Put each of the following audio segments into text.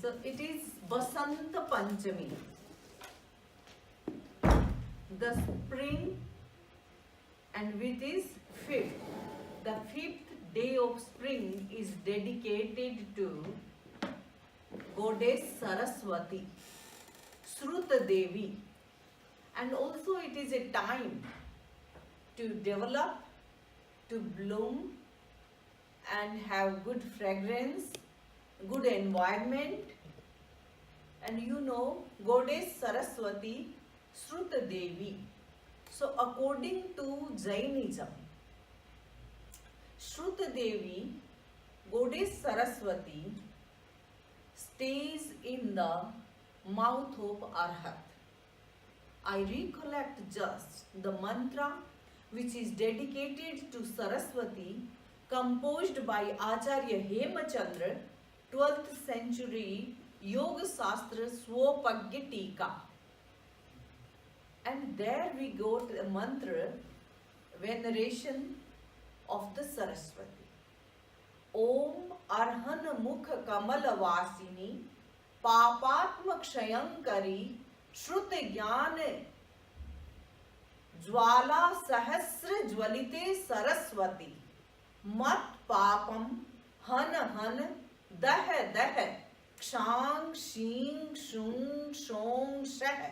So it is Basanta Panchami. The spring, and which is fifth. The fifth day of spring is dedicated to Goddess Saraswati, Shruta Devi, and also it is a time to develop, to bloom, and have good fragrance, good environment. And you know, Goddess Saraswati, Shruta Devi. So according to Jainism, Shruta Devi, Goddess Saraswati, stays in the mouth of Arhat. I recollect just the mantra which is dedicated to Saraswati, composed by Acharya Hemachandra, 12th century Yoga Shastra Swapagya Tika. And there we got a mantra veneration of the Saraswati. Om Arhan Mukha Kamala Vasini Papatma Kshayankari Shruta Jnana Jwala Sahasra Jwalite Saraswati Mat Papam Hana Hana Daha Daha Kshang Shing Shung Shong Shah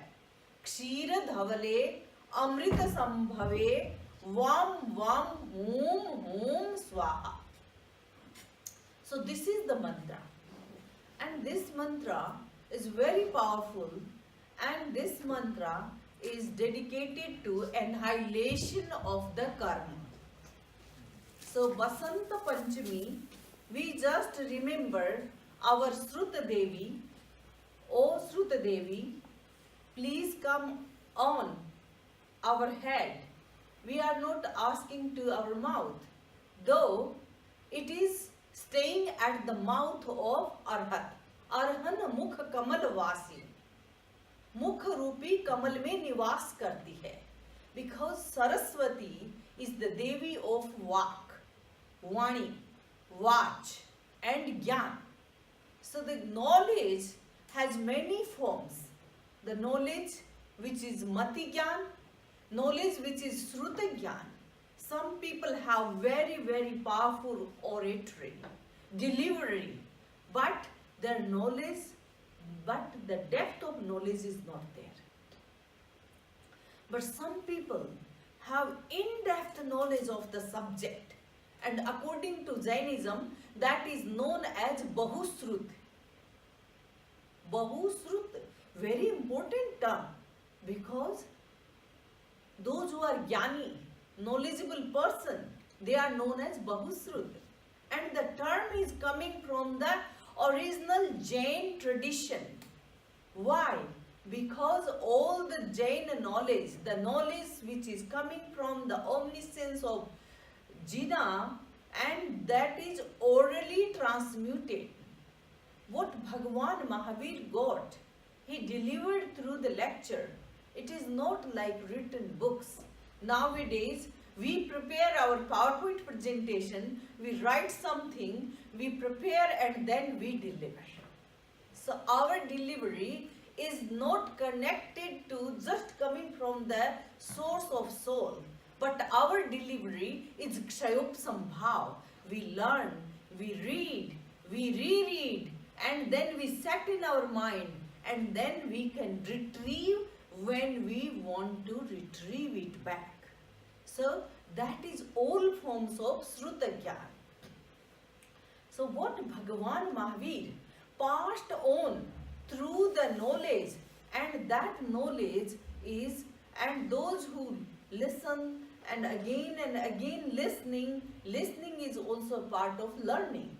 Kshira Dhavale Amrita Sambhave Vam Vam Hum Hum Swaha. So this is the mantra, and this mantra is very powerful, and this mantra is dedicated to annihilation of the karma. So Basanta Panchami, we just remember our Shruta Devi. Oh Shruta Devi, please come on our head. We are not asking to our mouth, though it is staying at the mouth of Arhat. Arhan Mukh Kamal Vasi. Mukh Rupi Kamal mein nivas karti hai. Because Saraswati is the Devi of Vak, Vani, Vach and Gyan. So the knowledge has many forms. The knowledge which is Mati Gyan, knowledge which is Shruta Gyan. Some people have very, very powerful oratory, delivery, but their knowledge, but the depth of knowledge is not there. But some people have in-depth knowledge of the subject, and according to Jainism, that is known as Bahusrut. Bahusrut, very important term, because those who are Jnani, knowledgeable person, they are known as Bahusrut. And the term is coming from the original Jain tradition. Why? Because all the Jain knowledge, the knowledge which is coming from the omniscience of Jina, and that is orally transmuted. What Bhagavan Mahavir got, he delivered through the lecture. It is not like written books. Nowadays, we prepare our PowerPoint presentation, we write something, we prepare and then we deliver. So our delivery is not connected to just coming from the source of soul, but our delivery is Kshayop Sambhav. We learn, we read, we reread, and then we set in our mind, and then we can retrieve when we want to retrieve it back. So that is all forms of Shruta Gyan. So what Bhagavan Mahavir passed on through the knowledge, and that knowledge is, and those who listen and again listening is also part of learning.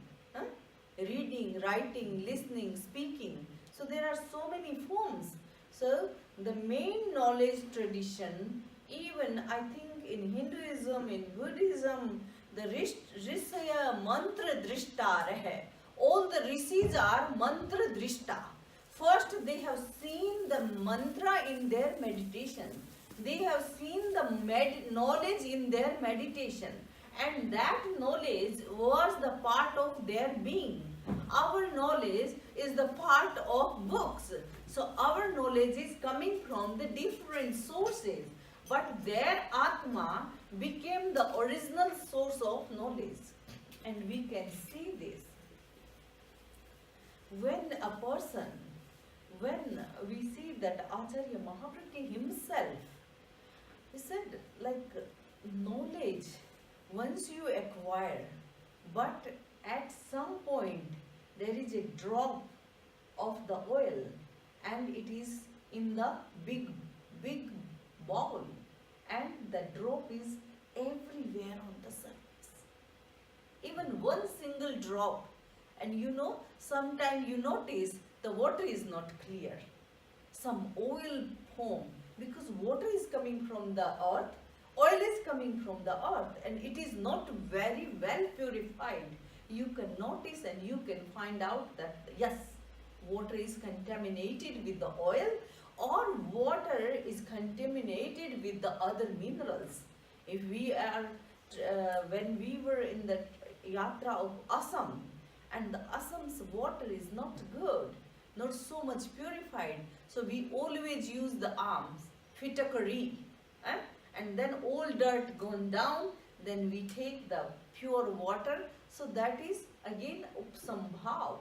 Reading, writing, listening, speaking. So there are so many forms. So the main knowledge tradition, even I think in Hinduism, in Buddhism, the Rishaya mantra drishta rahe. All the rishis are mantra drishta. First they have seen the mantra in their meditation. They have seen the knowledge in their meditation. And that knowledge was the part of their being. Our knowledge is the part of books. So our knowledge is coming from the different sources. But their Atma became the original source of knowledge. And we can see this. When a person, when we see that Acharya Mahapragya himself, he said, like, knowledge, once you acquire, but at some point there is a drop of the oil and it is in the big bowl, and the drop is everywhere on the surface. Even one single drop, and you know, sometimes you notice the water is not clear. Some oil form, because water is coming from the earth, oil is coming from the earth, and it is not very well purified. You can notice and you can find out that yes, water is contaminated with the oil, or water is contaminated with the other minerals. If we are, when we were in the yatra of Assam, and the Assam's water is not good, not so much purified, so we always use the arms, fitakari, and then all dirt gone down, then we take the pure water, so that is again upsambhav.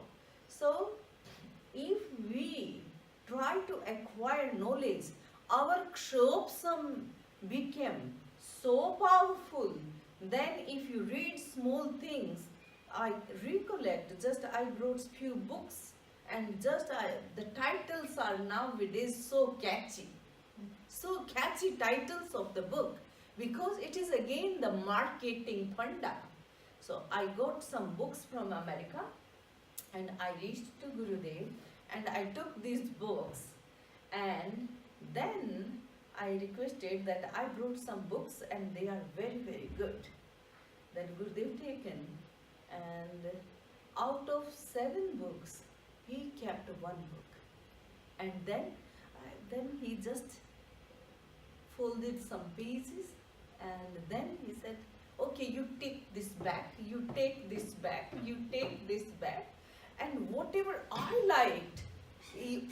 So if we try to acquire knowledge, our kshopsam became so powerful. Then if you read small things, I recollect, just I wrote few books, and just the titles are nowadays so catchy titles of the book, because it is again the marketing funda. So I got some books from America, and I reached to Gurudev, and I took these books, and then I requested that I brought some books and they are very good. Then Gurudev taken, and out of 7 books, he kept 1 book, and then he just folded some pieces, and then he said, okay, you take this back, you take this back, you take this back, and whatever I liked, he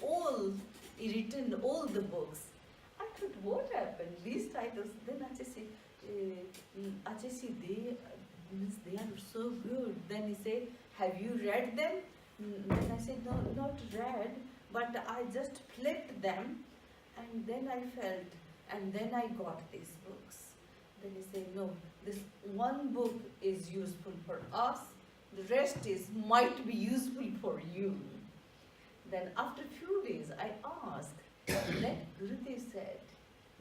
written all the books. I thought, what happened? These titles, then Ajay, they are so good. Then he said, have you read them? Then I said, no, not read, but I just flipped them, and then I felt, and then I got these books. Then he said, no, this one book is useful for us, the rest might be useful for you. Then after few days I asked, then Gurudev said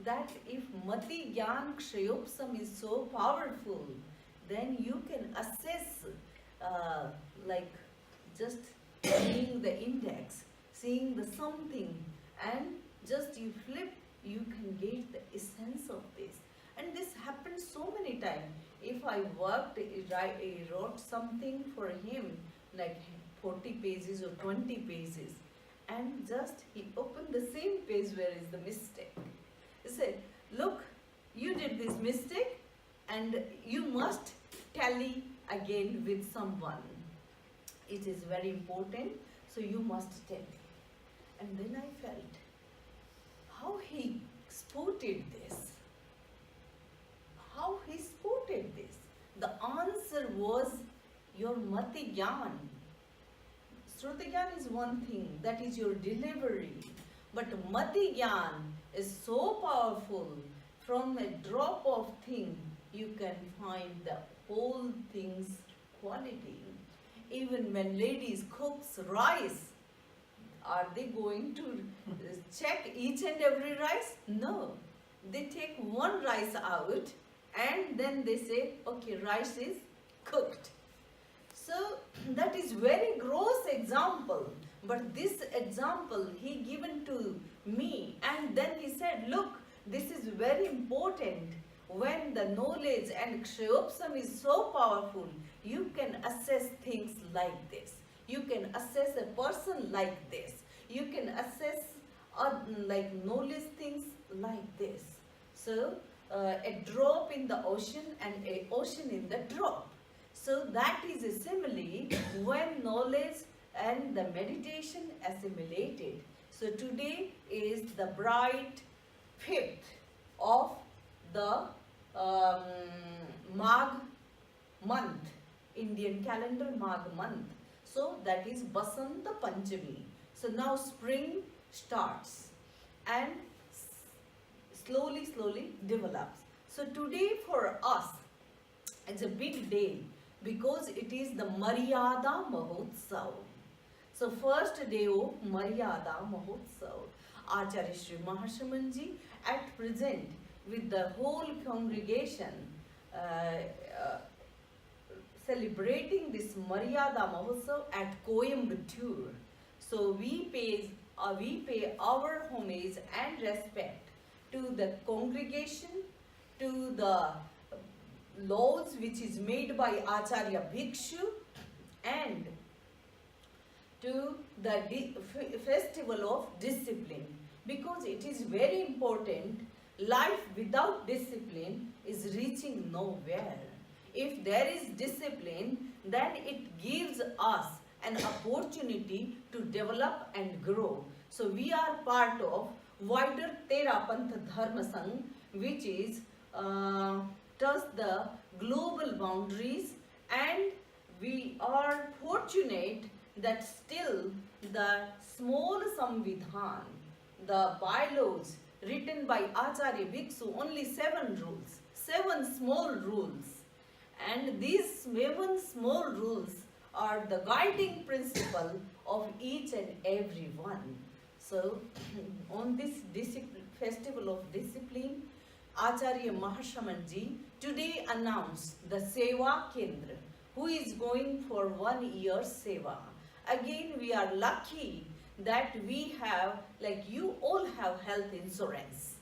that if Mati Gyan Kshayopsam is so powerful, then you can assess like just seeing the index, seeing the something, and just you flip, you can get the essence of this. And this happens so many times. If I worked, I wrote something for him, like 40 pages or 20 pages, and just he opened the same page where is the mistake. He said, look, you did this mistake, and you must tally again with someone. It is very important, so you must tell. And then I felt how he spotted this. How he spotted this. The answer was your Mati Gyan. Shruti Gyan is one thing, that is your delivery. But Mati Gyan is so powerful. From a drop of thing, you can find the whole thing's quality. Even when ladies cooks rice, are they going to check each and every rice? No. They take one rice out, and then they say, okay, rice is cooked. So that is very gross example, but this example he given to me, and then he said, look, this is very important. When the knowledge and kshayopsam is so powerful, you can assess things like this. You can assess a person like this. You can assess like knowledge things like this. So a drop in the ocean and a ocean in the drop. So that is a simile when knowledge and the meditation assimilated. So today is the bright 5th of the Magh month, Indian calendar Magh month. So that is Basanta Panchami. So now spring starts and slowly develops. So today for us it's a big day because it is the Maryada Mahotsav. So first day of Maryada Mahotsav. Acharya Sri Mahashamanji at present with the whole congregation celebrating this Maryada Mahotsav at Coimbatore. So we pay our homage and respect to the congregation, to the laws which is made by Acharya Bhikshu, and to the festival of discipline, because it is very important. Life without discipline is reaching nowhere. If there is discipline, then it gives us an opportunity to develop and grow. So we are part of wider Tera Pantha Dharma Sangh, which is touch the global boundaries, and we are fortunate that still the small Samvidhan, the bylaws written by Acharya Bhiksu, only 7 rules, 7 small rules, and these 7 small rules are the guiding principle of each and every one. So on this festival of discipline, Acharya Mahashamanji today announced the Seva Kendra, who is going for 1 year Seva. Again, we are lucky that we have, like you all have health insurance.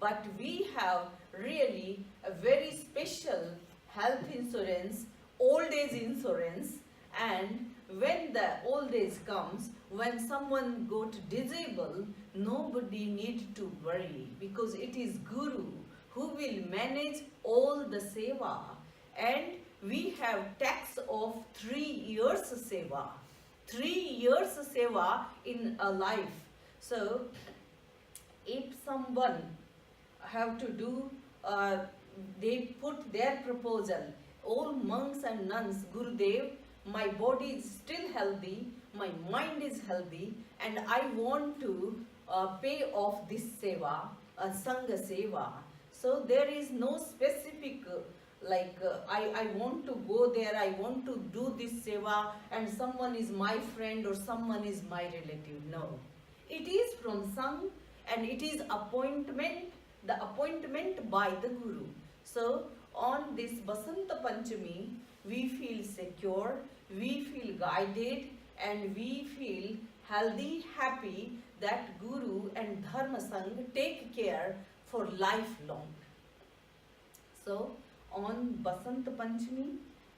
But we have really a very special health insurance, old age insurance, and when the old age comes, when someone got disabled, nobody need to worry, because it is Guru who will manage all the seva, and we have tax of 3 years seva. 3 years seva in a life. So if someone have to do, they put their proposal, all monks and nuns, Gurudev, my body is still healthy, my mind is healthy, and I want to pay off this seva, Sangha seva. So there is no specific I want to go there, I want to do this seva, and someone is my friend or someone is my relative. No. It is from Sangh, and it is appointment, the appointment by the Guru. So on this Basanta Panchami, we feel secure, we feel guided, and we feel healthy, happy that Guru and Dharma Sangh take care for lifelong. So on Basanta Panchami,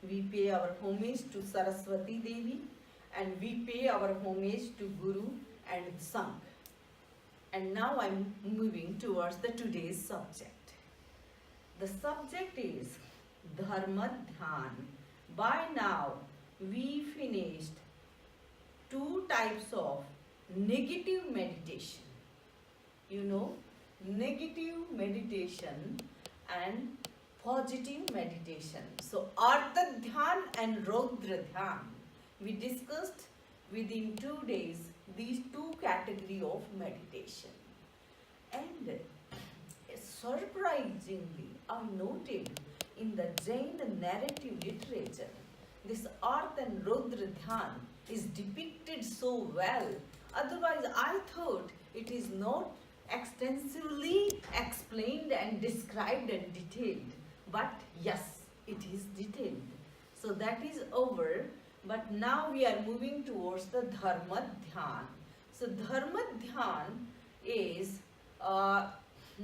we pay our homage to Saraswati Devi, and we pay our homage to Guru and Sangh. And now I'm moving towards the today's subject. The subject is Dharma Dhyan. By now, we finished 2 types of negative meditation. You know, negative meditation and positive meditation. So, Artha Dhyan and Raudra Dhyan. We discussed within 2 days these 2 categories of meditation. And surprisingly, I noted in the Jain narrative literature, this Artha and Raudra Dhyan is depicted so well. Otherwise, I thought it is not extensively explained and described and detailed. But yes, it is detailed. So that is over. But now we are moving towards the Dharma Dhyan. So Dharma Dhyan is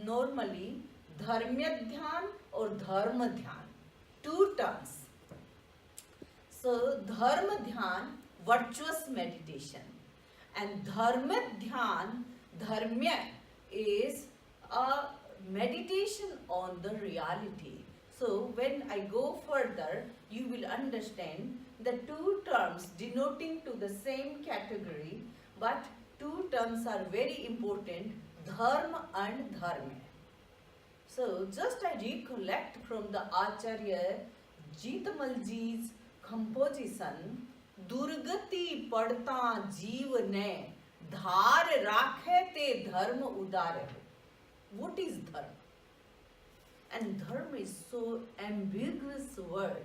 normally Dharmya Dhyan or Dharma Dhyan. 2 terms. So Dharma Dhyan, virtuous meditation. And Dharma Dhyan, Dharmya is a meditation on the reality. So when I go further, you will understand the two terms denoting to the same category, but two terms are very important, dharma and dharma. So just I recollect from the Acharya Jeetamalji's composition, दुर्गति पड़ता जीव ने धार राखे ते धर्म उदारे. What is dharma? And dharma is so ambiguous word,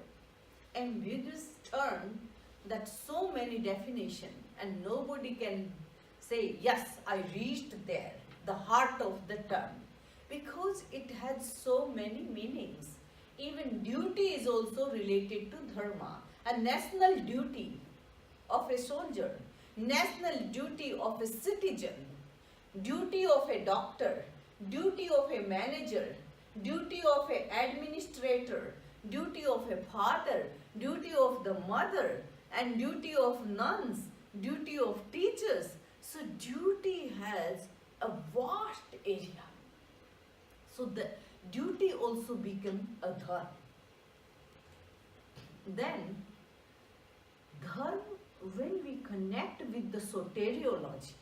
ambiguous term, that so many definition, and nobody can say, yes, I reached there, the heart of the term, because it has so many meanings. Even duty is also related to dharma. A national duty of a soldier, national duty of a citizen, duty of a doctor, duty of a manager, duty of an administrator, duty of a father, duty of the mother, and duty of nuns, duty of teachers. So duty has a vast area. So the duty also become a dharma. Then dharma, when we connect with the soteriology,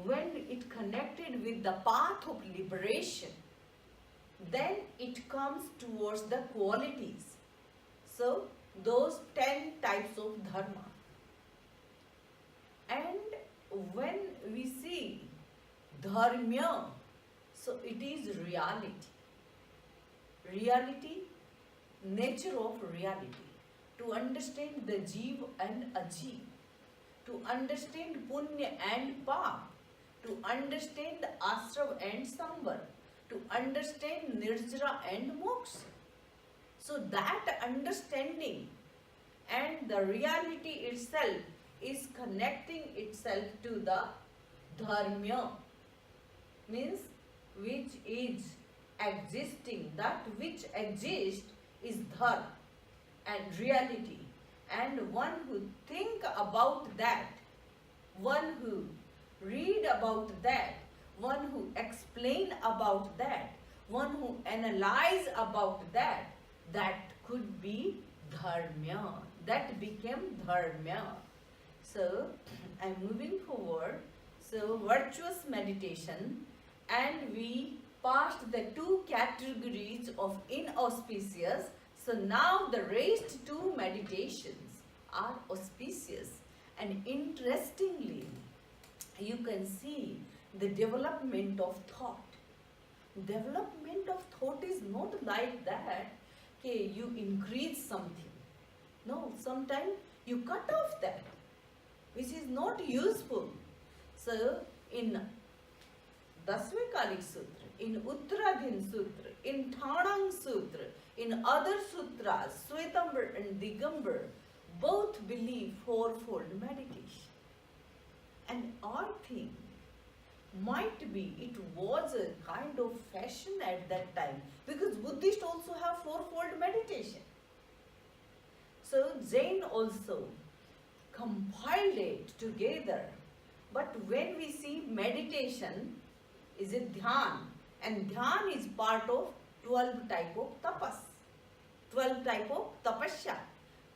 when it connected with the path of liberation, then it comes towards the qualities. So those 10 types of dharma. And when we see dharmya, so it is reality. Reality, nature of reality. To understand the jeev and ajeev. To understand punya and pap. To understand the ashram and samvar. To understand nirjara and moksha. So that understanding and the reality itself is connecting itself to the dharmya, means which is existing, that which exists is dharma and reality. And one who think about that, one who read about that, one who explain about that, one who analyze about that, that could be dharmya. That became dharmya. So I'm moving forward. So virtuous meditation, and we passed the two categories of inauspicious. So now the rest two meditations are auspicious. And interestingly, you can see the development of thought. Development of thought is not like that, okay, you increase something. No, sometimes you cut off that, which is not useful. So in Dasvikalik Sutra, in Uttaradhin Sutra, in Thanang Sutra, in other sutras, Swetambar and Digambar, both believe fourfold meditation. And I think might be it was a kind of fashion at that time, because Buddhists also have fourfold meditation. So Jain also compiled it together. But when we see meditation, is it dhyan, and dhyan is part of 12 type of tapas, 12 type of tapasya,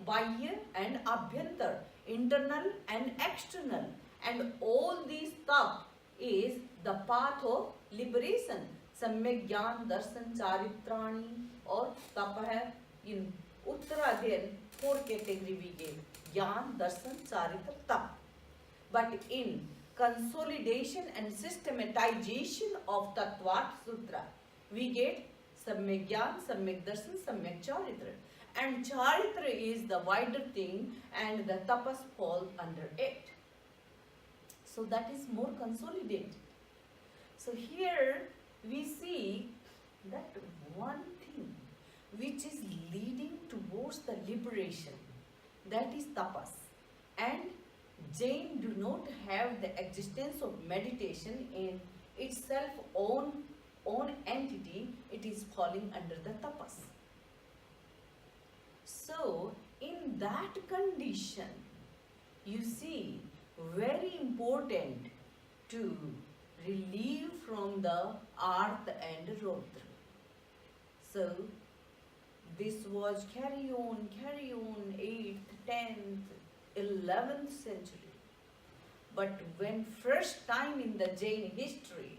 bahya and abhyantar, internal and external, and all these tap is the path of liberation. Samyak Gyan, Darshan, Charitrani, or Tapah. In Uttaradhyan, 4 category we gave: Gyan, Darshan, Charitra, Tap. But in consolidation and systematization of Tattvat Sutra, we get Samyak Gyan, Samyak Darshan, Samyak Charitra. And Charitra is the wider thing, and the tapas fall under it. So that is more consolidated. So here we see that one thing which is leading towards the liberation, that is tapas. And Jain do not have the existence of meditation in itself own entity, it is falling under the tapas. So in that condition, you see, very important to relieve from the Artha and Rodra. So this was carry on, 8th, 10th, 11th century. But when first time in the Jain history,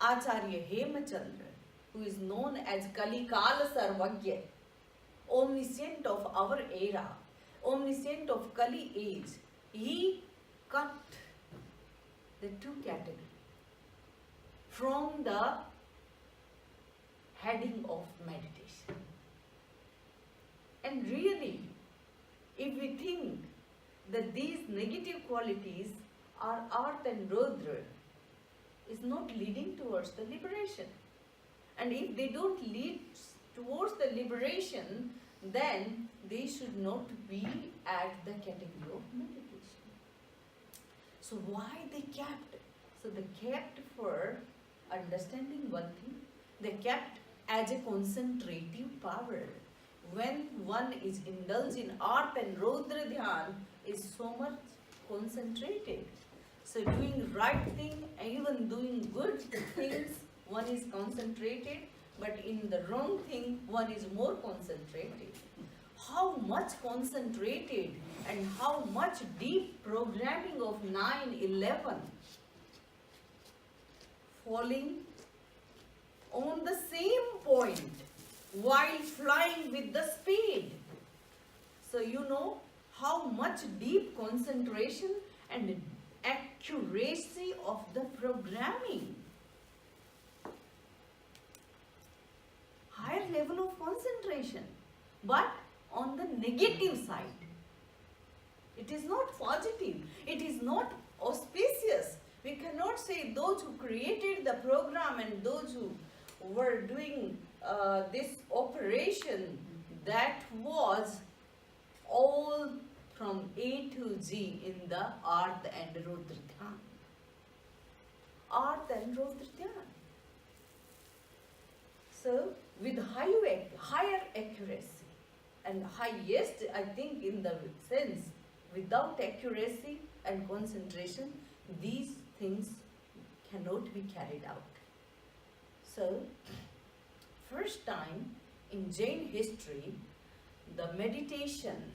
Acharya Hemachandra, who is known as Kalikala Sarvagya, omniscient of our era, omniscient of Kali age, he cut the two categories from the heading of meditation. And really, if we think that these negative qualities are Artha and Rudra, is not leading towards the liberation. And if they don't lead towards the liberation, then they should not be at the category of meditation. So why they kept? So they kept for understanding one thing, they kept as a concentrative power. When one is indulged in Artha and Rudra Dhyan, is so much concentrated. So doing right thing, even doing good things, one is concentrated, but in the wrong thing, one is more concentrated. How much concentrated and how much deep programming of 9-11 falling on the same point while flying with the speed. So you know how much deep concentration and accuracy of the programming. Higher level of concentration, but on the negative side. It is not positive, it is not auspicious. We cannot say those who created the program and those who were doing this operation, that was all from A to Z in the Artha and Rudra Dhyan. Artha and Rudra Dhyan. So, with higher accuracy and highest, I think in the sense, without accuracy and concentration, these things cannot be carried out. So, first time in Jain history, the meditation,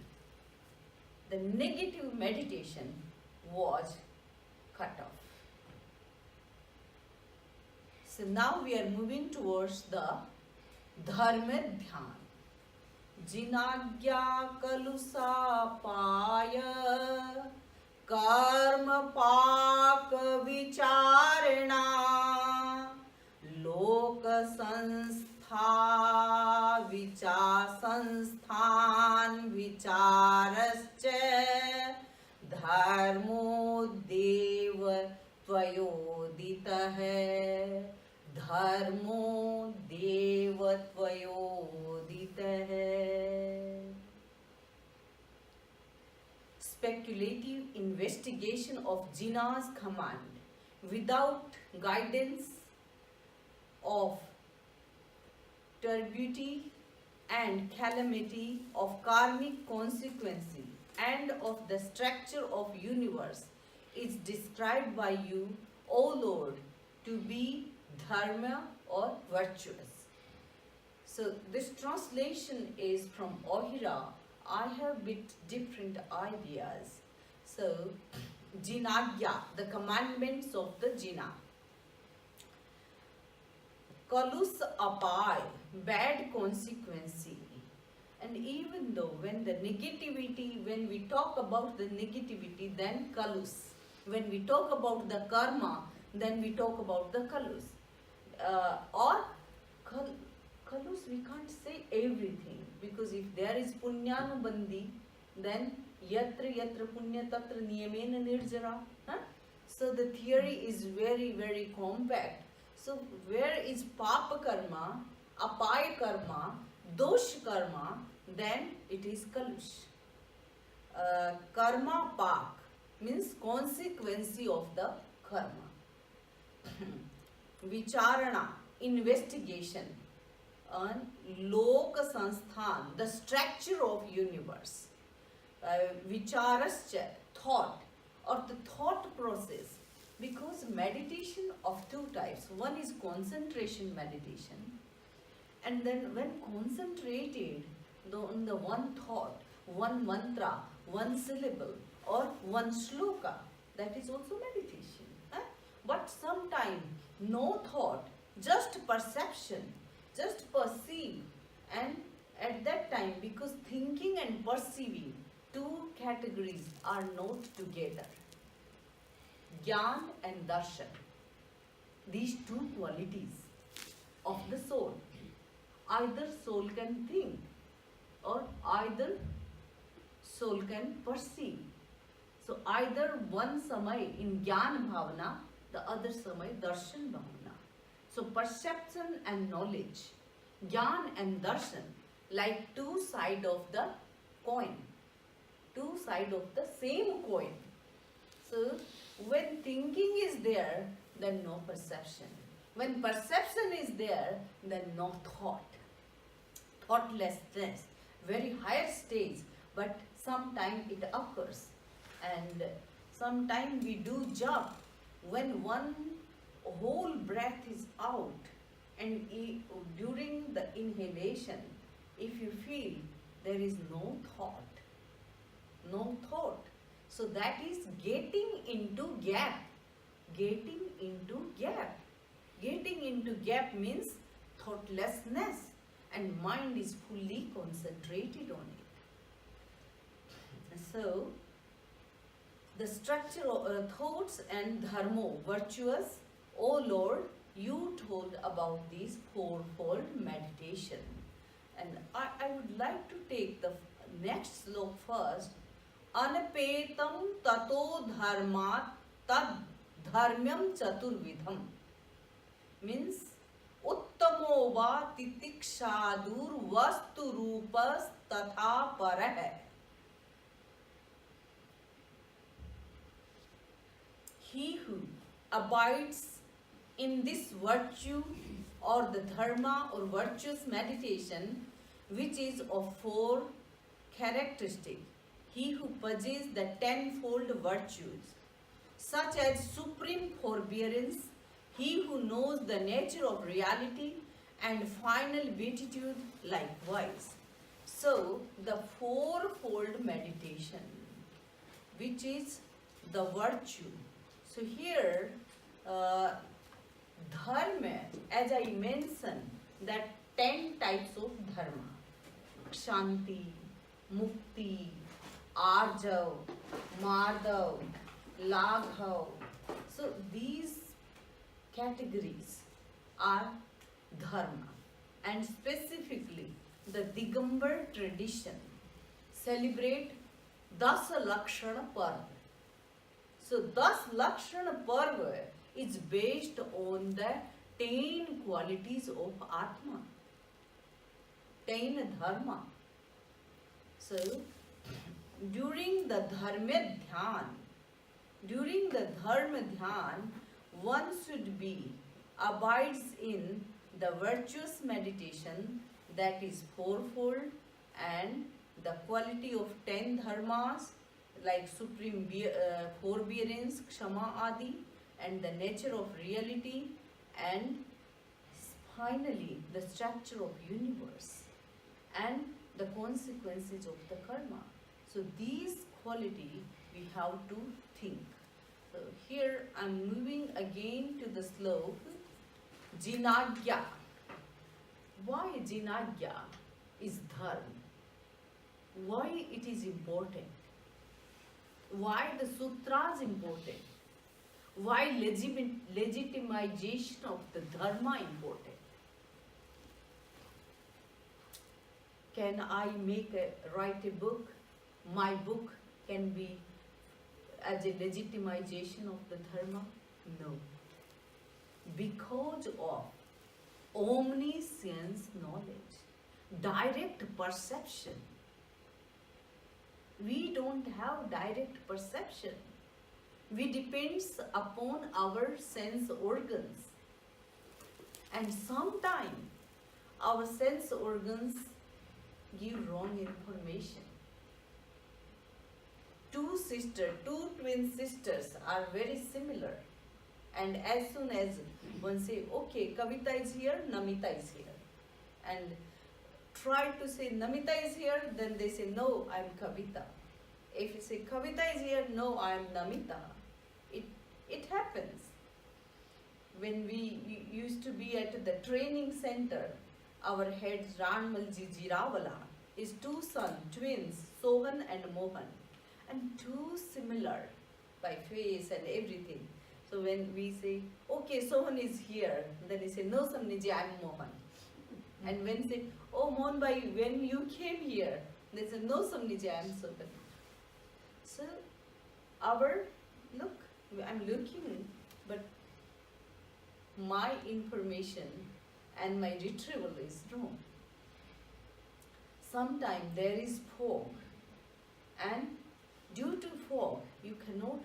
the negative meditation was cut off. So now we are moving towards the Dharma Dhyan. Jinagya kalusa paya karma pak vicharana lok sanstha sansthan vicharascha dharmo dev tvayodita hai dharmo dev tvayodita hai. Speculative investigation of Jinnah's command without guidance of turbidity and calamity, of karmic consequences and of the structure of universe is described by you, O Lord, to be dharma or virtuous. So this translation is from Ohira. I have bit different ideas. So Jinagya, the commandments of the Jinnah. Kalus apay, bad consequence. And even though when the negativity, when we talk about the negativity, then kalus. When we talk about the karma, then we talk about the kalus. Or kalus, we can't say everything, because if there is punyanubandhi, then yatra yatra punya tatra niyamena nirjara. So the theory is very, very compact. So where is papa karma, apaya karma, dosh karma, then it is kalush. Karma pak means consequence of the karma. Vicharana, investigation. And loka sansthan, the structure of universe. Vicharascha, thought, or the thought process. Because meditation of two types. One is concentration meditation And then when concentrated on the one thought, one mantra, one syllable, or one shloka, that is also meditation. But sometime no thought, just perception, just perceive, and at that time, because thinking and perceiving, two categories are not together. Gyan and darshan. These two qualities of the soul. Either soul can think or either soul can perceive. So either one samay in Gyan Bhavana, the other samay Darshan Bhavana. So perception and knowledge, Gyan and Darshan, like two sides of the coin, two sides of the same coin. So when thinking is there, then no perception. When perception is there, then no thought. Thoughtlessness, very higher stage, but sometimes it occurs. And sometimes we do jump when one whole breath is out, and during the inhalation, if you feel there is no thought, no thought. So that is getting into gap. Getting into gap. Getting into gap means thoughtlessness, and mind is fully concentrated on it. So, the structure of thoughts and dharma, virtuous, O Lord, you told about this fourfold meditation. And I would like to take the next sloka first. Anapetam tato dharmat tad dharmyam chaturvidham. Means uttamo va titikshadur vastu rupas tatha parah. He who abides in this virtue or the dharma or virtuous meditation, which is of four characteristics, he who possesses the tenfold virtues, such as supreme forbearance, he who knows the nature of reality, and final beatitude likewise. So, the fourfold meditation, which is the virtue. So here, dharma, as I mentioned, that 10 types of dharma. Kshanti, Mukti, Arjav, Madhav, Laghav. So these categories are dharma. And specifically, the Digambar tradition celebrate Dasa Lakshana Parva. So thus Lakshana Parva is based on the 10 qualities of Atma, 10 dharma. So during the dharma dhyan, one should be abides in the virtuous meditation, that is fourfold, and the quality of 10 dharmas like supreme forbearance, kshama adi, and the nature of reality, and finally the structure of universe and the consequences of the karma. So these quality we have to think. So here I am moving again to the sloka. Jinagya. Why Jinagya is dharma? Why it is important? Why the sutra is important? Why legitimization of the dharma important? Can I write a book? My book can be as a legitimization of the dharma? No. Because of omniscience knowledge, direct perception. We don't have direct perception. We depends upon our sense organs. And sometimes our sense organs give wrong information. Two twin sisters are very similar. And as soon as one say, okay, Kavita is here, Namita is here. and try to say Namita is here, then they say no, I'm Kavita. If you say Kavita is here, no, I'm Namita. It happens. When we used to be at the training center, our head Ranmalji Jirawala, his two sons, twins, Sohan and Mohan, and too similar by face and everything. So when we say, okay, Sohan is here, then he say, no, Samniji, I'm Mohan. And when say, oh, Mohan Bhai, when you came here, they say, no, Samniji, I'm Sohan. So look, I'm looking, but my information and my retrieval is wrong. Sometimes there is fog, and due to fog, you cannot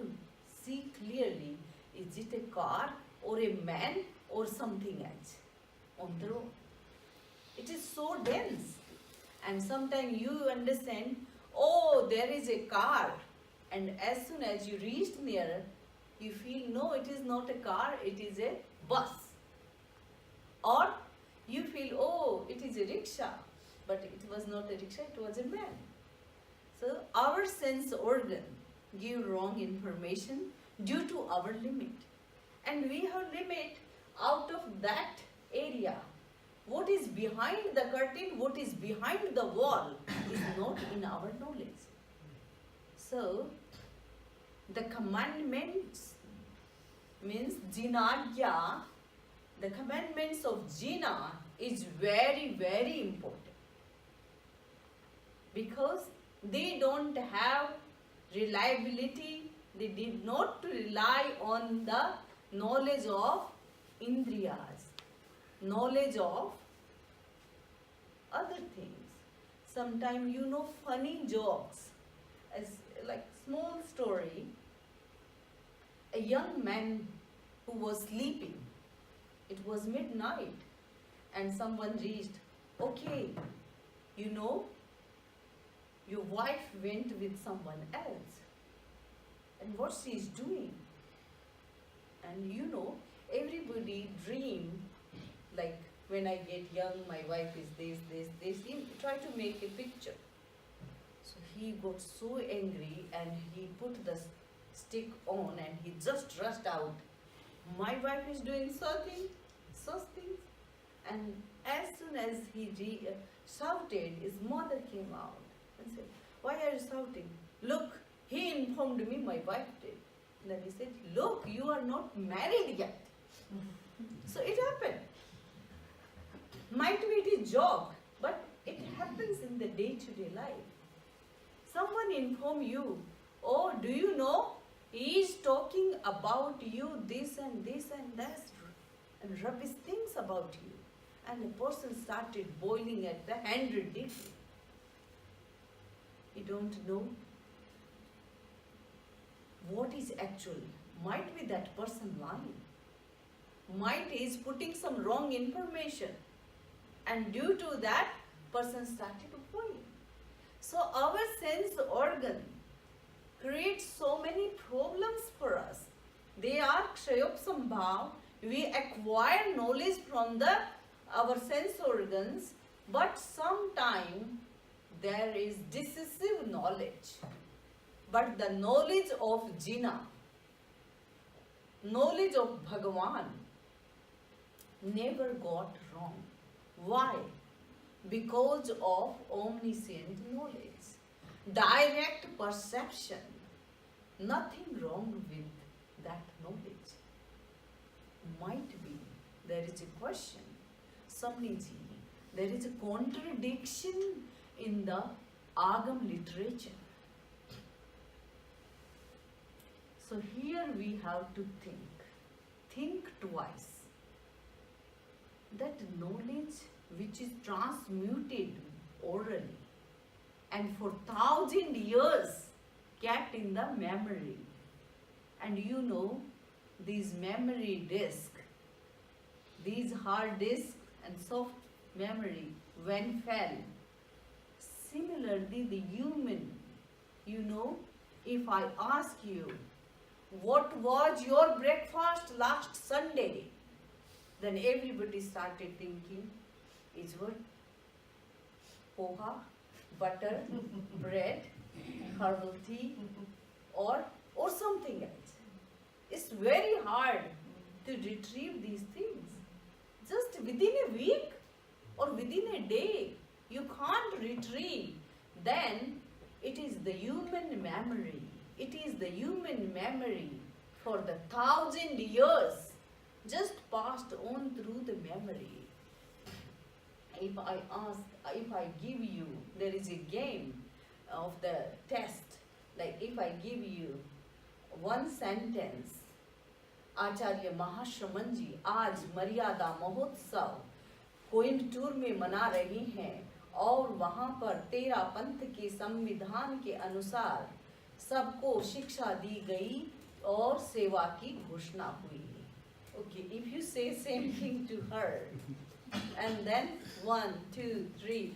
see clearly, is it a car or a man or something else on the road. It is so dense, and sometimes you understand, oh, there is a car, and as soon as you reach near, you feel, no, it is not a car, it is a bus. Or you feel, oh, it is a rickshaw, but it was not a rickshaw, it was a man. So our sense organ give wrong information due to our limit. And we have limit out of that area. What is behind the curtain, what is behind the wall is not in our knowledge. So the commandments means jinagya, the commandments of Jina is very, very important. Because they don't have reliability, they did not rely on the knowledge of indriyas, knowledge of other things. Sometimes funny jokes, as like small story, a young man who was sleeping, it was midnight, and someone reached, okay, your wife went with someone else, and what she is doing. And everybody dream, like when I get young, my wife is this, he try to make a picture. So he got so angry and he put the stick on and he just rushed out. My wife is doing such things. And as soon as he shouted, his mother came out and said, why are you shouting? Look, he informed me my wife did. Then he said, look, you are not married yet. So it happened. Might be it is joke, but it happens in the day-to-day life. Someone inform you, oh, do you know, he is talking about you this and that, and rubbish things about you. And the person started boiling at the 100 degree. You don't know what is actual. Might be that person lying. Might is putting some wrong information. And due to that, person started boiling. So our sense organ creates so many problems for us. They are kshayopsambhav. We acquire knowledge from our sense organs, but sometimes there is decisive knowledge. But the knowledge of Jina, knowledge of Bhagavan, never got wrong. Why? Because of omniscient knowledge, direct perception. Nothing wrong with that knowledge. Might be there is a question, Samniji, there is a contradiction in the Agam literature. So here we have to think twice. That knowledge which is transmuted orally and for 1,000 years kept in the memory. And these memory disks, these hard disks and soft memory, when fell, similarly the human, if I ask you, what was your breakfast last Sunday? Then everybody started thinking, poha, butter, bread, herbal tea, or something else. It's very hard to retrieve these things. Just within a week or within a day, you can't retrieve. Then it is the human memory. It is the human memory for the 1,000 years just passed on through the memory. If I give you, there is a game of the test, like if I give you one sentence, आचार्य महाश्रमण जी आज मर्यादा महोत्सव कोयम्बटूर में मना रही हैं और वहाँ पर 13 पंथ के संविधान के अनुसार सबको शिक्षा दी गई और सेवा की घोषणा हुई. Okay, if you say same thing to her, and then 1, 2, 3,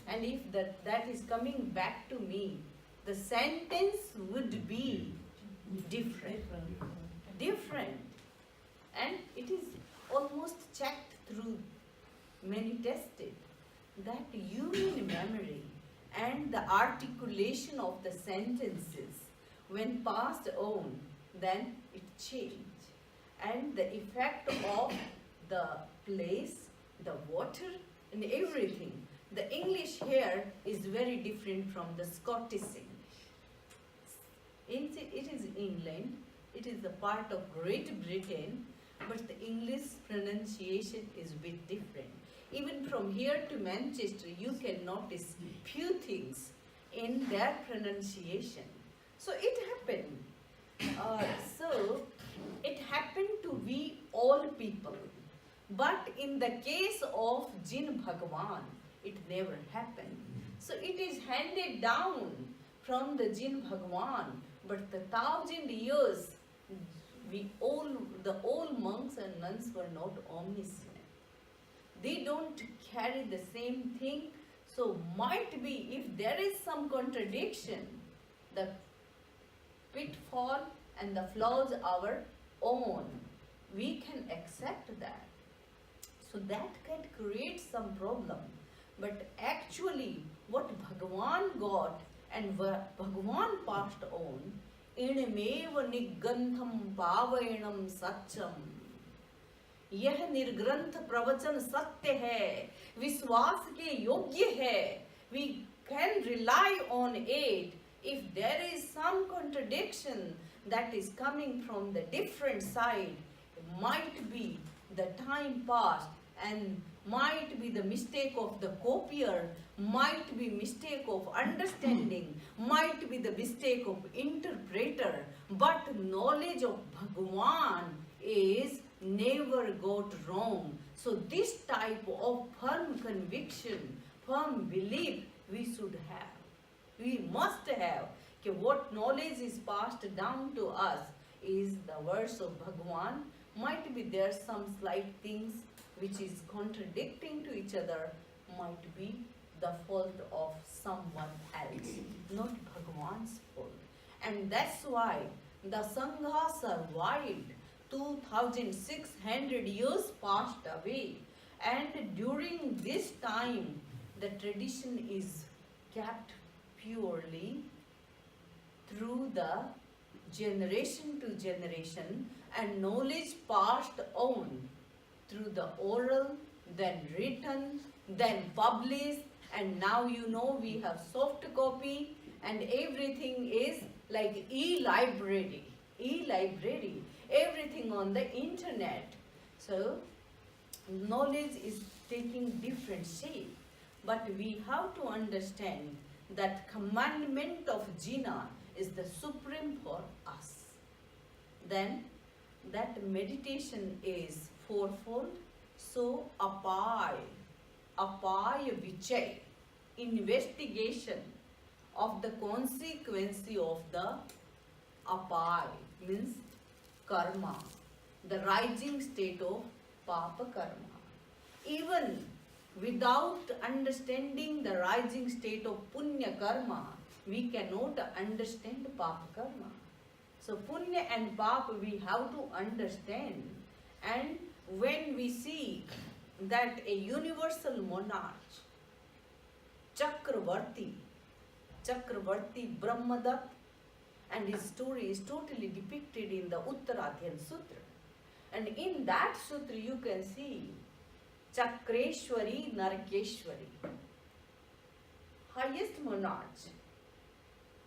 and if that is coming back to me, the sentence would be different. And it is almost checked through, many tested, that human memory and the articulation of the sentences, when passed on, then it changed. And the effect of the place, the water, and everything. The English here is very different from the Scottish English. It is England, it is the part of Great Britain, but the English pronunciation is a bit different. Even from here to Manchester, you can notice few things in their pronunciation. So it happened. It happened to be all people. But in the case of Jin Bhagwan, it never happened. So it is handed down from the Jin Bhagwan, but the 1,000 years, the old monks and nuns were not omniscient. They don't carry the same thing. So might be, if there is some contradiction, the pitfall and the flaws our own, we can accept that. So that can create some problem. But actually, what Bhagavan got and what Bhagavan passed on, इणमेव निगंथम पावैणम सच्चम. यह निर्ग्रंथ प्रवचन सत्य है, विश्वास के योग्य है. We can rely on it. If there is some contradiction that is coming from the different side, it might be the time passed and might be the mistake of the copier, might be mistake of understanding, might be the mistake of interpreter, but knowledge of Bhagavan is never got wrong. So this type of firm conviction, firm belief we should have. We must have that what knowledge is passed down to us is the words of Bhagavan. Might be there some slight things which is contradicting to each other, might be the fault of someone else, not Bhagavan's fault. And that's why the Sangha survived 2,600 years passed away, and during this time the tradition is kept purely through the generation to generation, and knowledge passed on through the oral, then written, then published, and now you know we have soft copy, and everything is like e-library, everything on the internet. So knowledge is taking different shape, but we have to understand that commandment of Jina is the supreme for us. Then that meditation is fourfold. So apaya vichay, investigation of the consequence of the apaya, means karma, the rising state of papa karma. Even without understanding the rising state of punya karma, we cannot understand papa karma. So punya and papa we have to understand. And when we see that a universal monarch Chakravarti, Chakravarti Brahmadatta, and his story is totally depicted in the Uttaradhyan Sutra. And in that sutra you can see Chakreshwari Narakeshwari, highest monarch,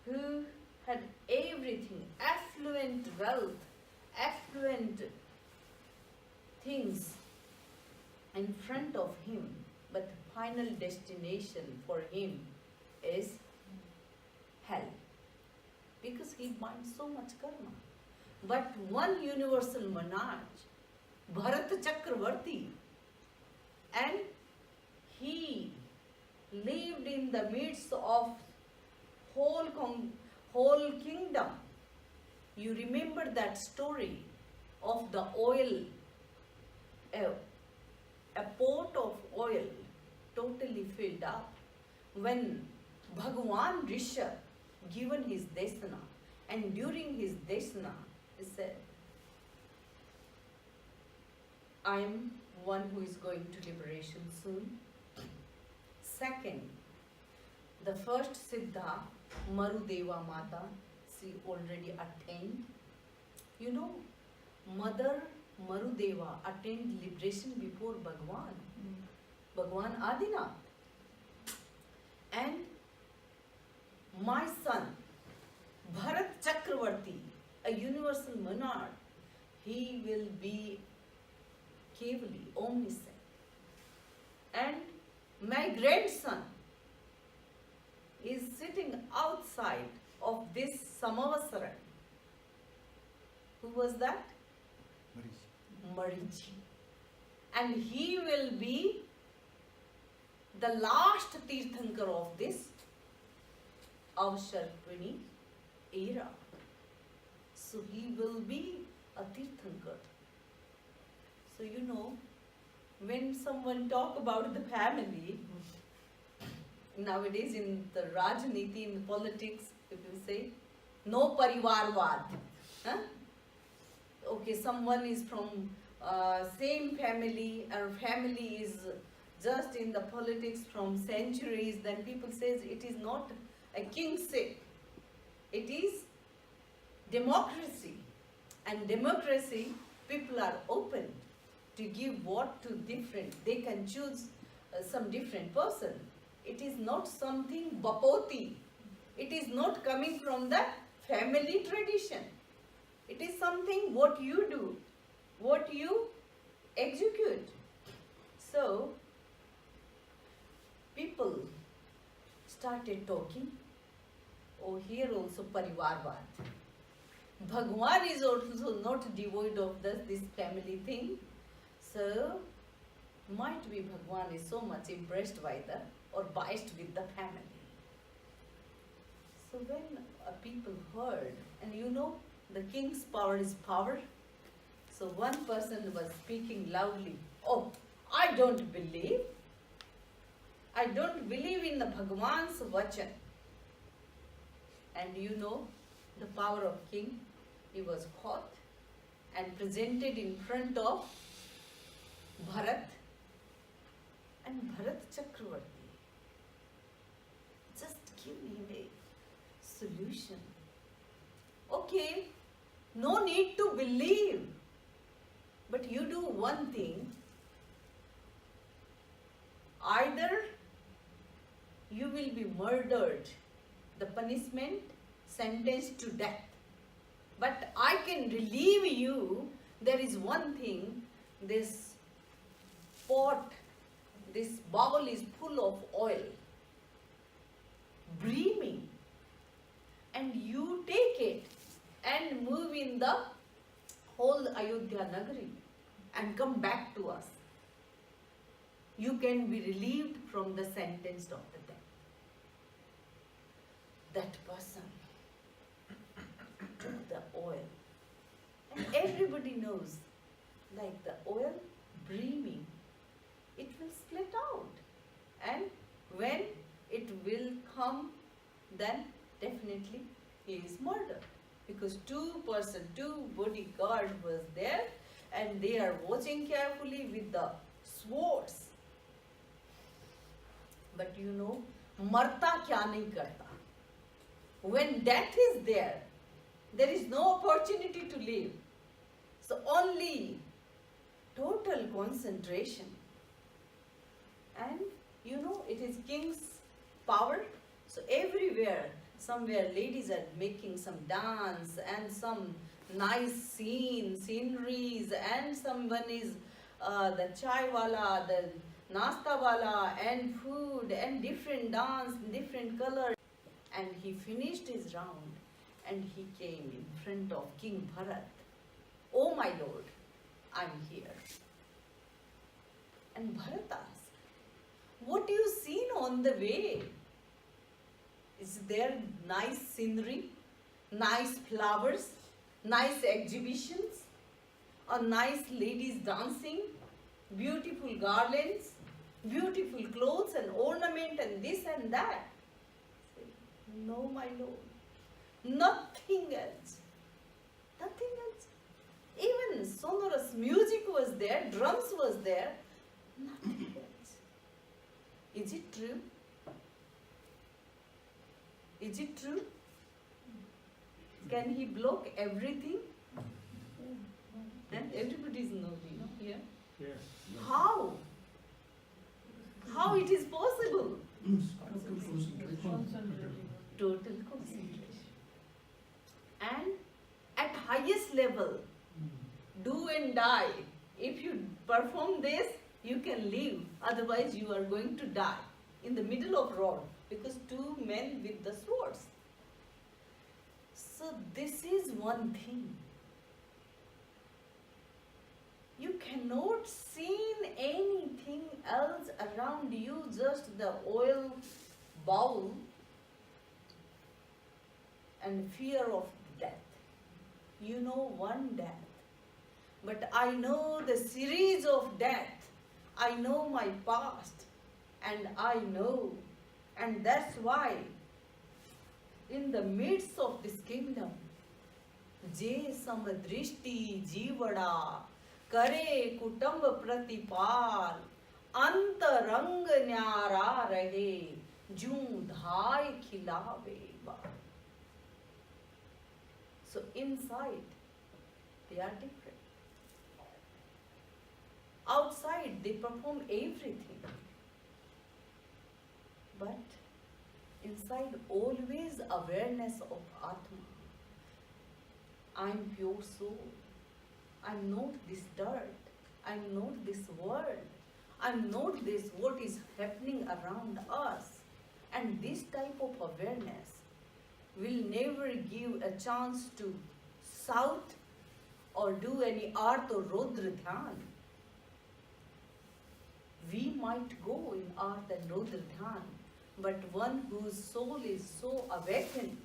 who had everything, affluent wealth, affluent things in front of him, but the final destination for him is hell, because he binds so much karma. But one universal monarch, Bharata Chakravarti, and he lived in the midst of whole kingdom. You remember that story of the oil, a pot of oil totally filled up, when Bhagwan Rishabh given his desana, and during his desana he said, I am one who is going to liberation soon. Second, the first Siddha, Marudeva Mata, she already attained. You know, Mother Marudeva attained liberation before Bhagwan, Bhagwan Adinath. And my son, Bharat Chakravarti, a universal monarch, he will be Kevali, omniscient. And my grandson is sitting outside of this Samavasaran. Who was that? Marichi. And he will be the last Tirthankar of this Avsharpani era. So he will be a Tirthankar. So you know, when someone talk about the family, nowadays in the Rajniti, in the politics, if you say, no parivarvad. Huh? Okay, someone is from same family, or family is just in the politics from centuries, then people says it is not a kingship. It is democracy. And democracy, people are open to give vote to different. They can choose some different person. It is not something bapoti. It is not coming from the family tradition. It is something what you do, what you execute. So, people started talking, oh, here also parivarvad. Bhagwan is also not devoid of this family thing. So, might be Bhagwan is so much impressed by the, or biased with the family. So when people heard, and you know, the king's power is power. So one person was speaking loudly, oh, I don't believe in the Bhagwan's vachan. And you know, the power of king, he was caught and presented in front of Bharat, and Bharat Chakravarti just give him a solution. Okay, no need to believe, but you do one thing. Either you will be murdered, the punishment, sentenced to death. But I can relieve you. There is one thing, this pot, this bowl is full of oil, brimming, and you take it and move in the whole Ayodhya Nagari and come back to us. You can be relieved from the sentence of the death. That person took the oil, and everybody knows, like the oil brimming, it will split out, and when it will come, then definitely he is murdered, because two bodyguard was there, and they are watching carefully with the swords. But you know, मरता क्या नहीं करता. When death is there, there is no opportunity to live. So only total concentration. And you know, it is king's power. So everywhere, somewhere ladies are making some dance and some nice sceneries, and someone is the chai wala, the nasta wala, and food and different dance, different color. And he finished his round and he came in front of King Bharat. Oh my lord, I'm here. And Bharat asked, what you seen on the way? Is there nice scenery, nice flowers, nice exhibitions, or nice ladies dancing, beautiful garlands, beautiful clothes and ornament and this and that? No, my lord, nothing else. Nothing else. Even sonorous music was there, drums was there, nothing else. Is it true? Is it true? Can he block everything? And everybody is nodding here. Yes. How? How it is possible? Total concentration. And at highest level, do and die. If you perform this, you can live. Otherwise, you are going to die in the middle of road, because two men with the swords. So this is one thing. You cannot see anything else around you, just the oil bowl and fear of death. You know one death. But I know the series of death. I know my past. And I know. And that's why in the midst of this kingdom, Je samadrishti jivada करे कुटुंब प्रतिपाल अंतरंग न्यारा रहे जूं धाय खिलावे बाल. So inside they are different. Outside they perform everything, but inside always awareness of Atma. I am pure soul. I'm not this dirt. I'm not this world. I'm not this what is happening around us. And this type of awareness will never give a chance to shout or do any art or Rudra Dhyan. We might go in art and Rudra Dhyan, but one whose soul is so awakened,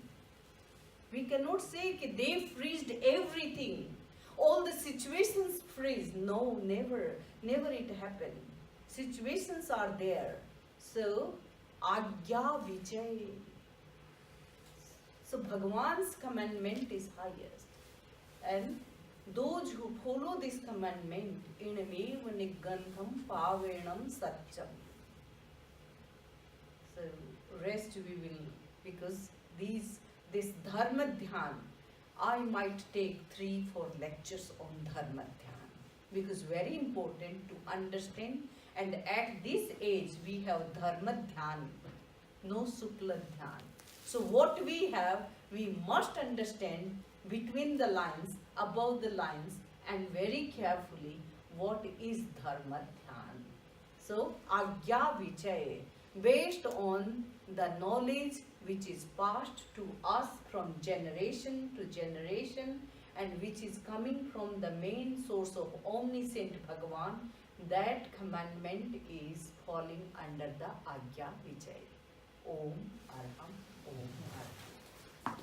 we cannot say that they freezed everything. All the situations freeze. No, never. Never it happened. Situations are there. So, Agya Vijay. So, Bhagavan's commandment is highest. And those who follow this commandment, Inameva Nigandham Pavenam Satcham. So, rest we will, because this Dharma Dhyan, I might take 3-4 lectures on Dharma Dhyan, because very important to understand. And at this age we have Dharma Dhyan, no Sukla Dhyan. So what we have, we must understand between the lines, above the lines, and very carefully what is Dharma Dhyan. So Agya Vijay, based on the knowledge which is passed to us from generation to generation, and which is coming from the main source of omniscient Bhagavan, that commandment is falling under the Agya Vijay. Om Arham, Om Arham.